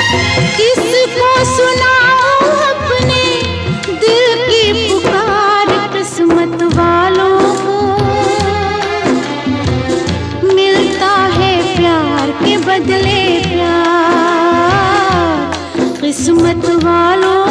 किसको सुनाऊं अपने दिल की पुकार, किस्मत वालों को मिलता है प्यार के बदले प्यार, किस्मत वालों